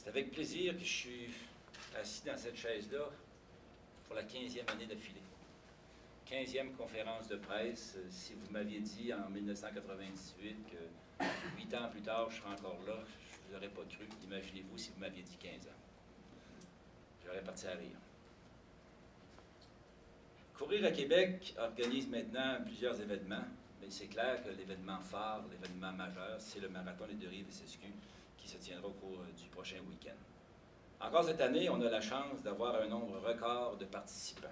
C'est avec plaisir que je suis assis dans cette chaise-là pour la 15e année d'affilée. 15e conférence de presse. Si vous m'aviez dit en 1998 que 8 ans plus tard, je serais encore là, je ne vous aurais pas cru. Imaginez-vous si vous m'aviez dit 15 ans. J'aurais parti à rire. Courir à Québec organise maintenant plusieurs événements, mais c'est clair que l'événement phare, l'événement majeur, c'est le marathon des Deux-Rives-SSQ qui se tiendra au cours du prochain week-end. Encore cette année, on a la chance d'avoir un nombre record de participants.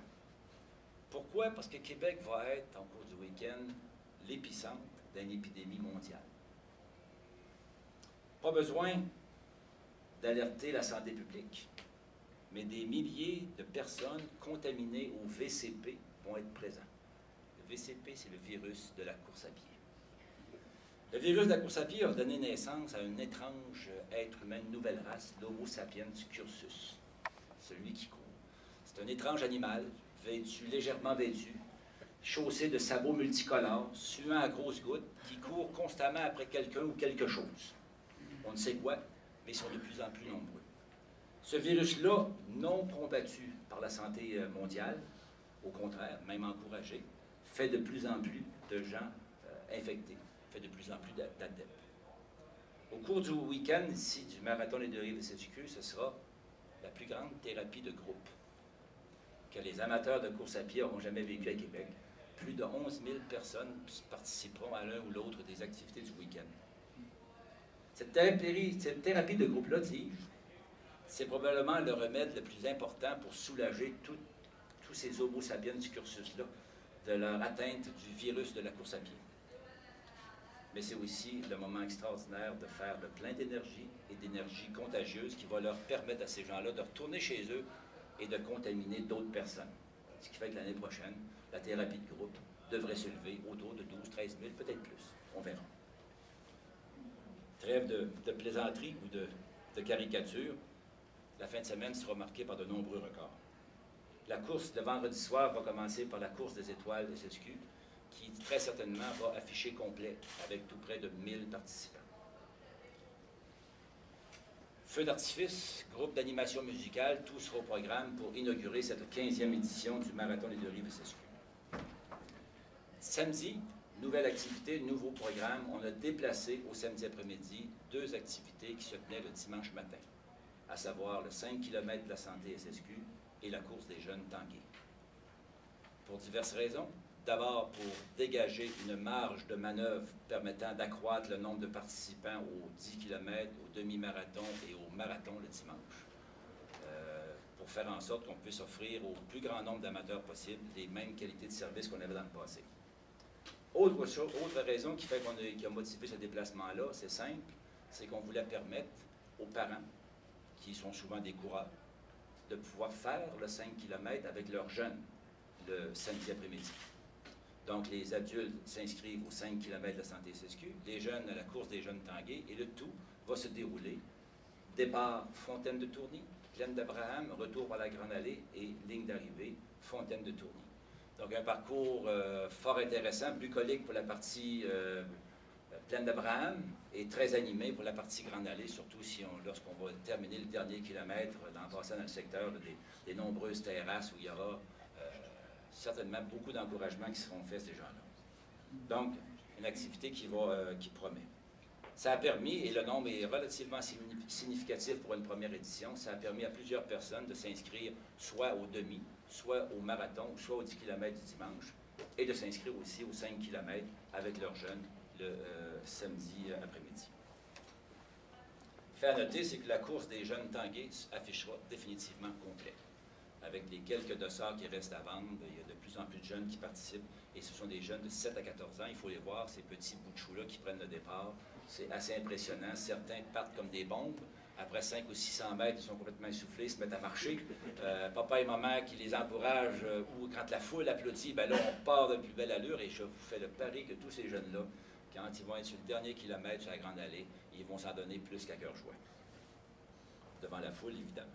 Pourquoi? Parce que Québec va être, en cours du week-end, l'épicentre d'une épidémie mondiale. Pas besoin d'alerter la santé publique, mais des milliers de personnes contaminées au VCP vont être présents. Le VCP, c'est le virus de la course à pied. Le virus de la course à pied a donné naissance à une étrange être humain, une nouvelle race, l'Homo sapiens cursus, celui qui court. C'est un étrange animal, vêtu, légèrement vêtu, chaussé de sabots multicolores, suant à grosses gouttes, qui court constamment après quelqu'un ou quelque chose. On ne sait quoi, mais ils sont de plus en plus nombreux. Ce virus-là, non combattu par la santé mondiale, au contraire, même encouragé, fait de plus en plus de gens infectés, fait de plus en plus d'adeptes. Au cours du week-end, ici, du marathon des Deux-Rives-SSQ, ce sera la plus grande thérapie de groupe que les amateurs de course à pied n'auront jamais vécu à Québec. Plus de 11 000 personnes participeront à l'un ou l'autre des activités du week-end. Cette thérapie de groupe-là, dis-je, c'est probablement le remède le plus important pour soulager tous ces Homo sapiens du cursus-là de leur atteinte du virus de la course à pied. Mais c'est aussi le moment extraordinaire de faire le plein d'énergie et d'énergie contagieuse qui va leur permettre à ces gens-là de retourner chez eux et de contaminer d'autres personnes. Ce qui fait que l'année prochaine, la thérapie de groupe devrait se lever autour de 12 000, 13 000, peut-être plus. On verra. Trêve de plaisanterie ou de caricature, la fin de semaine sera marquée par de nombreux records. La course de vendredi soir va commencer par la course des étoiles SSQ, qui très certainement va afficher complet avec tout près de 1000 participants. Feu d'artifice, groupe d'animation musicale, tout sera au programme pour inaugurer cette 15e édition du Marathon des Deux-Rives-SSQ. Samedi, nouvelle activité, nouveau programme. On a déplacé au samedi après-midi 2 activités qui se tenaient le dimanche matin, à savoir le 5 km de la santé SSQ et la course des jeunes tangués. Pour diverses raisons. D'abord, pour dégager une marge de manœuvre permettant d'accroître le nombre de participants aux 10 km, au demi-marathon et au marathon le dimanche. Pour faire en sorte qu'on puisse offrir au plus grand nombre d'amateurs possible les mêmes qualités de service qu'on avait dans le passé. Autre raison qui a motivé ce déplacement-là, c'est simple, c'est qu'on voulait permettre aux parents, qui sont souvent des coureurs, de pouvoir faire le 5 km avec leurs jeunes le samedi après-midi. Donc, les adultes s'inscrivent aux 5 km de la santé SSQ, les jeunes à la course des jeunes tangués, et le tout va se dérouler. Départ, Fontaine de Tourny, Plaine d'Abraham, retour par la Grande Allée et ligne d'arrivée, Fontaine de Tourny. Donc, un parcours fort intéressant, bucolique pour la partie Plaine d'Abraham et très animé pour la partie Grande Allée, surtout lorsqu'on va terminer le dernier kilomètre en passant dans le secteur des nombreuses terrasses où il y aura certainement beaucoup d'encouragements qui seront faits à ces gens-là. Donc, une activité qui promet. Ça a permis, et le nombre est relativement significatif pour une première édition, ça a permis à plusieurs personnes de s'inscrire soit au demi, soit au marathon, soit aux 10 km du dimanche, et de s'inscrire aussi aux 5 km avec leurs jeunes le samedi après-midi. Fait à noter, c'est que la course des jeunes tangués affichera définitivement complet. Avec les quelques dossards qui restent à vendre, il y a de plus en plus de jeunes qui participent, et ce sont des jeunes de 7 à 14 ans. Il faut les voir, ces petits bouts de chou-là qui prennent le départ. C'est assez impressionnant. Certains partent comme des bombes. Après 5 ou 600 mètres, ils sont complètement essoufflés, se mettent à marcher. Papa et maman qui les encouragent, ou quand la foule applaudit, ben là, on part de plus belle allure, et je vous fais le pari que tous ces jeunes-là, quand ils vont être sur le dernier kilomètre sur la Grande Allée, ils vont s'en donner plus qu'à cœur joie. Devant la foule, évidemment.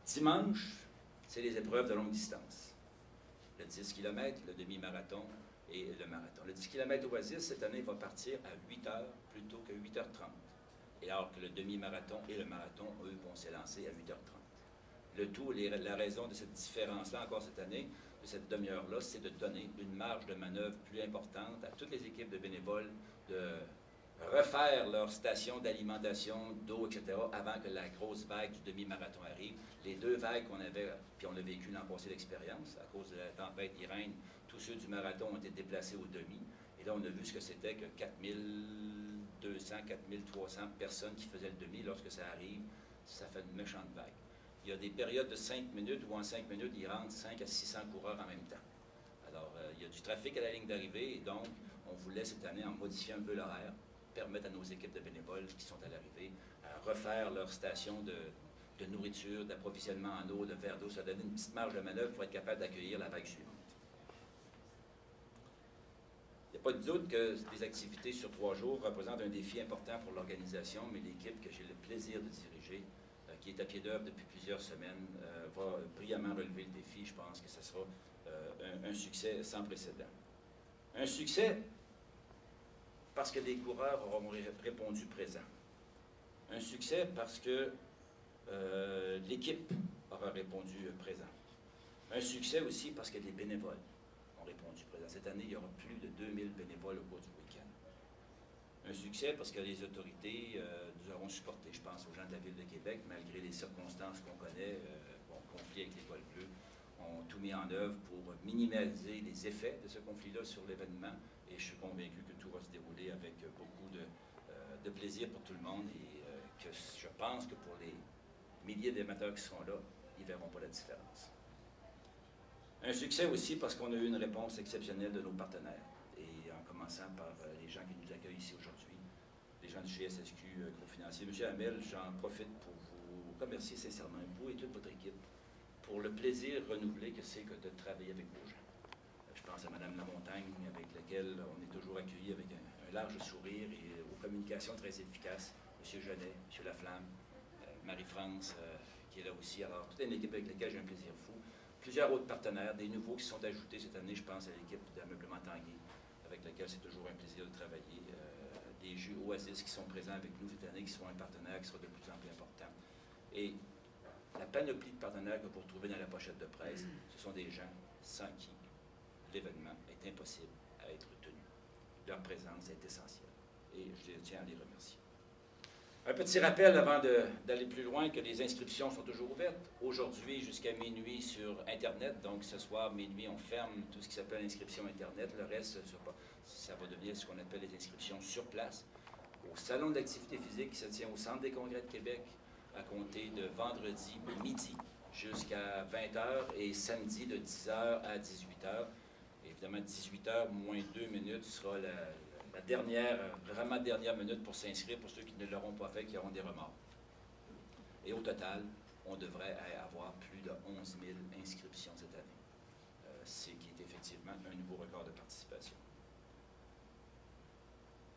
Dimanche, c'est les épreuves de longue distance. Le 10 km, le demi-marathon et le marathon. Le 10 km Oasis, cette année, va partir à 8 h plutôt que 8 h 30. et alors que le demi-marathon et le marathon, eux, vont s'élancer à 8h30. Le tout, la raison de cette différence-là, encore cette année, de cette demi-heure-là, c'est de donner une marge de manœuvre plus importante à toutes les équipes de bénévoles de refaire leur station d'alimentation, d'eau, etc., avant que la grosse vague du demi-marathon arrive. Les 2 vagues qu'on avait, puis on l'a vécu l'an passé l'expérience, à cause de la tempête Irène, tous ceux du marathon ont été déplacés au demi. Et là, on a vu ce que c'était que 4200, 4300 personnes qui faisaient le demi. Lorsque ça arrive, ça fait une méchante vague. Il y a des périodes de 5 minutes où en 5 minutes, il rentre 5 à 600 coureurs en même temps. Alors, il y a du trafic à la ligne d'arrivée et donc, on voulait cette année, en modifiant un peu l'horaire, permettre à nos équipes de bénévoles qui sont à l'arrivée à refaire leur station de nourriture, d'approvisionnement en eau, de verre d'eau. Ça donne une petite marge de manœuvre pour être capable d'accueillir la vague suivante. Il n'y a pas de doute que des activités sur 3 jours représentent un défi important pour l'organisation, mais l'équipe que j'ai le plaisir de diriger, qui est à pied d'œuvre depuis plusieurs semaines, va brillamment relever le défi. Je pense que ce sera un succès sans précédent. Un succès parce que les coureurs auront répondu présent. Un succès parce que l'équipe aura répondu présent. Un succès aussi parce que les bénévoles ont répondu présent. Cette année, il y aura plus de 2000 bénévoles au cours du week-end. Un succès parce que les autorités nous auront supportés. Je pense aux gens de la Ville de Québec, malgré les circonstances qu'on connaît, conflit avec l'Étoile bleue, ont tout mis en œuvre pour minimiser les effets de ce conflit-là sur l'événement. Et je suis convaincu que tout va se dérouler avec beaucoup de plaisir pour tout le monde et que je pense que pour les milliers d'amateurs qui sont là, ils ne verront pas la différence. Un succès aussi parce qu'on a eu une réponse exceptionnelle de nos partenaires. Et en commençant par les gens qui nous accueillent ici aujourd'hui, les gens du GSSQ Groupe Financier. Monsieur Hamel, j'en profite pour vous remercier sincèrement, vous et toute votre équipe, pour le plaisir renouvelé que c'est que de travailler avec vos gens. Je pense à Mme Lamontagne, avec laquelle on est toujours accueilli avec un large sourire et aux communications très efficaces. M. Genet, M. Laflamme, Marie-France, qui est là aussi. Alors, toute une équipe avec laquelle j'ai un plaisir fou. Plusieurs autres partenaires, des nouveaux qui sont ajoutés cette année. Je pense à l'équipe d'ameublement Tanguay, avec laquelle c'est toujours un plaisir de travailler. Des jeux Oasis qui sont présents avec nous cette année, qui seront un partenaire qui sera de plus en plus important. Et la panoplie de partenaires que vous retrouvez dans la pochette de presse, ce sont des gens sans qui l'événement est impossible à être tenu. Leur présence est essentielle. Et je tiens à les remercier. Un petit rappel avant d'aller plus loin que les inscriptions sont toujours ouvertes. Aujourd'hui jusqu'à minuit sur Internet. Donc ce soir, minuit, on ferme tout ce qui s'appelle inscription Internet. Le reste, ça va devenir ce qu'on appelle les inscriptions sur place. Au salon d'activité physique qui se tient au Centre des congrès de Québec à compter de vendredi midi jusqu'à 20h et samedi de 10h à 18h. Évidemment, 18h moins 2 minutes sera la vraiment dernière minute pour s'inscrire pour ceux qui ne l'auront pas fait, qui auront des remords. Et au total, on devrait avoir plus de 11 000 inscriptions cette année, ce qui est effectivement un nouveau record de participation.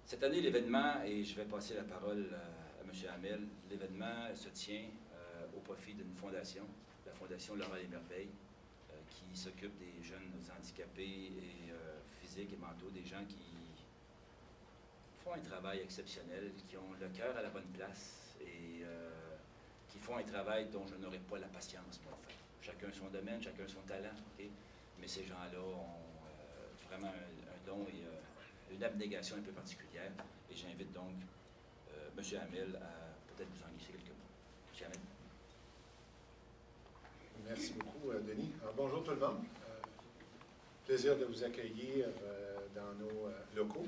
Cette année, l'événement, et je vais passer la parole à M. Hamel, l'événement se tient au profit d'une fondation, la Fondation Laurent Les Merveilles, qui s'occupe des jeunes handicapés et physiques et mentaux, des gens qui font un travail exceptionnel, qui ont le cœur à la bonne place et qui font un travail dont je n'aurais pas la patience pour faire. Chacun son domaine, chacun son talent, okay? Mais ces gens-là ont vraiment un don et une abnégation un peu particulière. Et j'invite donc M. Hamel à peut-être vous en glisser quelques mots. M. Hamel. Merci beaucoup, Denis. Alors, bonjour tout le monde. Plaisir de vous accueillir dans nos locaux.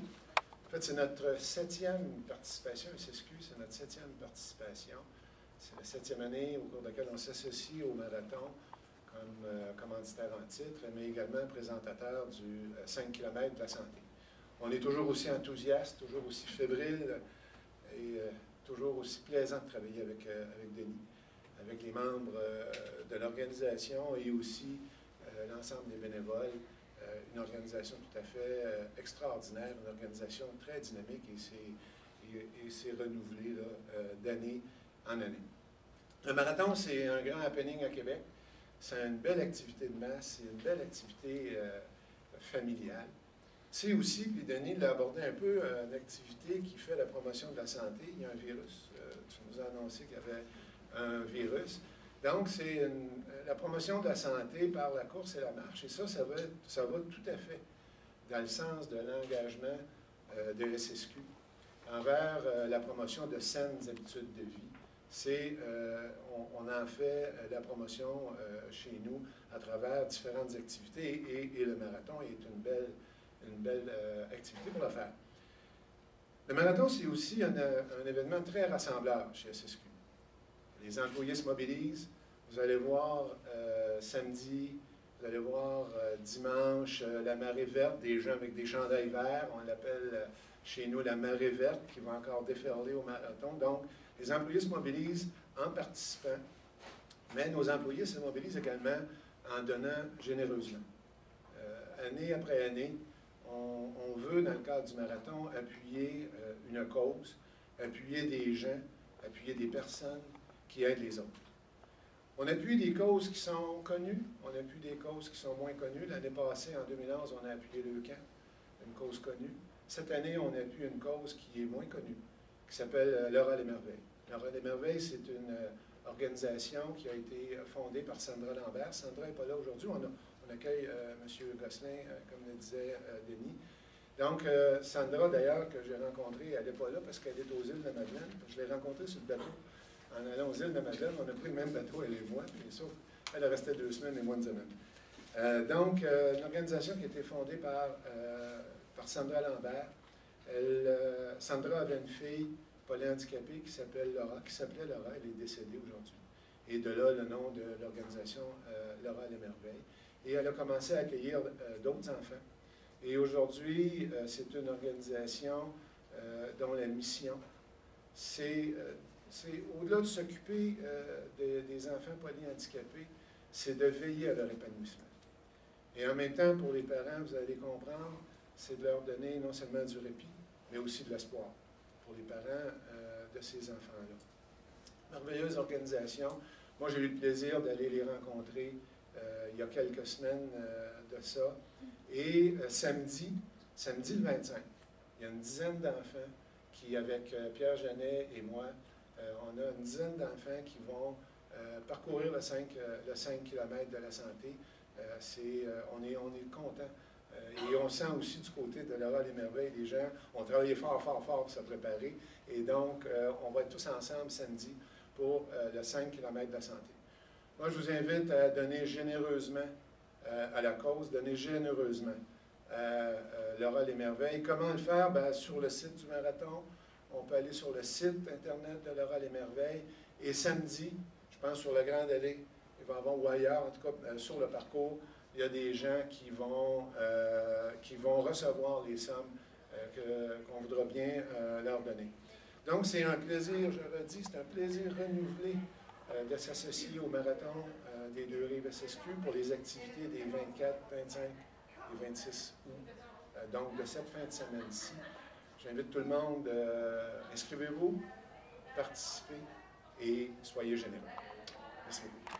En fait, c'est notre 7e participation à SSQ, c'est notre 7e participation. C'est la 7e année au cours de laquelle on s'associe au marathon comme commanditaire en titre, mais également présentateur du 5 km de la santé. On est toujours aussi enthousiaste, toujours aussi fébrile et toujours aussi plaisant de travailler avec Denis, avec les membres de l'organisation et aussi l'ensemble des bénévoles. Une organisation tout à fait extraordinaire, une organisation très dynamique et c'est renouvelé d'année en année. Le marathon, c'est un grand happening à Québec. C'est une belle activité de masse, c'est une belle activité familiale. C'est aussi, puis Denis l'a abordé un peu, une activité qui fait la promotion de la santé. Il y a un virus. Tu nous as annoncé qu'il y avait un virus. Donc, c'est la promotion de la santé par la course et la marche. Et ça va tout à fait dans le sens de l'engagement de SSQ envers la promotion de saines habitudes de vie. On en fait la promotion chez nous à travers différentes activités et le marathon est une belle activité pour le faire. Le marathon, c'est aussi un événement très rassembleur chez SSQ. Les employés se mobilisent. Vous allez voir samedi, vous allez voir dimanche la marée verte, des gens avec des chandails verts. On l'appelle chez nous la marée verte qui va encore déferler au marathon. Donc, les employés se mobilisent en participant, mais nos employés se mobilisent également en donnant généreusement. Année après année, on veut, dans le cadre du marathon, appuyer une cause, appuyer des gens, appuyer des personnes qui aident les autres. On appuie des causes qui sont connues, on appuie des causes qui sont moins connues. L'année passée, en 2011, on a appuyé le camp, une cause connue. Cette année, on appuie une cause qui est moins connue, qui s'appelle Laura les Merveilles. Laura les Merveilles, c'est une organisation qui a été fondée par Sandra Lambert. Sandra n'est pas là aujourd'hui. On accueille M. Gosselin, comme le disait Denis. Donc, Sandra, d'ailleurs, que j'ai rencontrée, elle n'est pas là parce qu'elle est aux îles de Madeleine. Je l'ai rencontrée sur le bateau. En allant aux îles de Madeleine, on a pris le même bateau, elle et moi, puis sauf elle restait 2 semaines et moi une semaine. Donc, une organisation qui a été fondée par Sandra Lambert. Sandra avait une fille polyhandicapée qui s'appelait Laura, elle est décédée aujourd'hui. Et de là, le nom de l'organisation Laura les Merveilles. Et elle a commencé à accueillir d'autres enfants. Et aujourd'hui, c'est une organisation dont la mission, c'est au-delà de s'occuper des enfants polyhandicapés, c'est de veiller à leur épanouissement. Et en même temps, pour les parents, vous allez comprendre, c'est de leur donner non seulement du répit, mais aussi de l'espoir pour les parents de ces enfants-là. Merveilleuse organisation. Moi, j'ai eu le plaisir d'aller les rencontrer il y a quelques semaines de ça. Et samedi le 25, il y a une dizaine d'enfants qui, avec Pierre Jeannet et moi, on a une dizaine d'enfants qui vont parcourir le 5 km de la santé. On est contents. Et on sent aussi du côté de Laura les Merveilles, les gens ont travaillé fort pour se préparer. Et donc, on va être tous ensemble samedi pour le 5 km de la santé. Moi, je vous invite à donner généreusement à la cause, donner généreusement à Laura les Merveilles. Comment le faire? Bien, sur le site du marathon, on peut aller sur le site Internet de Laura les Merveilles. Et samedi, je pense sur le Grand Allée, il va y avoir, ou ailleurs, en tout cas sur le parcours, il y a des gens qui vont recevoir les sommes qu'on voudra bien leur donner. Donc, c'est un plaisir, je le dis, c'est un plaisir renouvelé de s'associer au marathon des Deux Rives SSQ pour les activités des 24, 25 et 26 août. Donc, de cette fin de semaine-ci, j'invite tout le monde, inscrivez-vous, participez et soyez généreux. Merci beaucoup.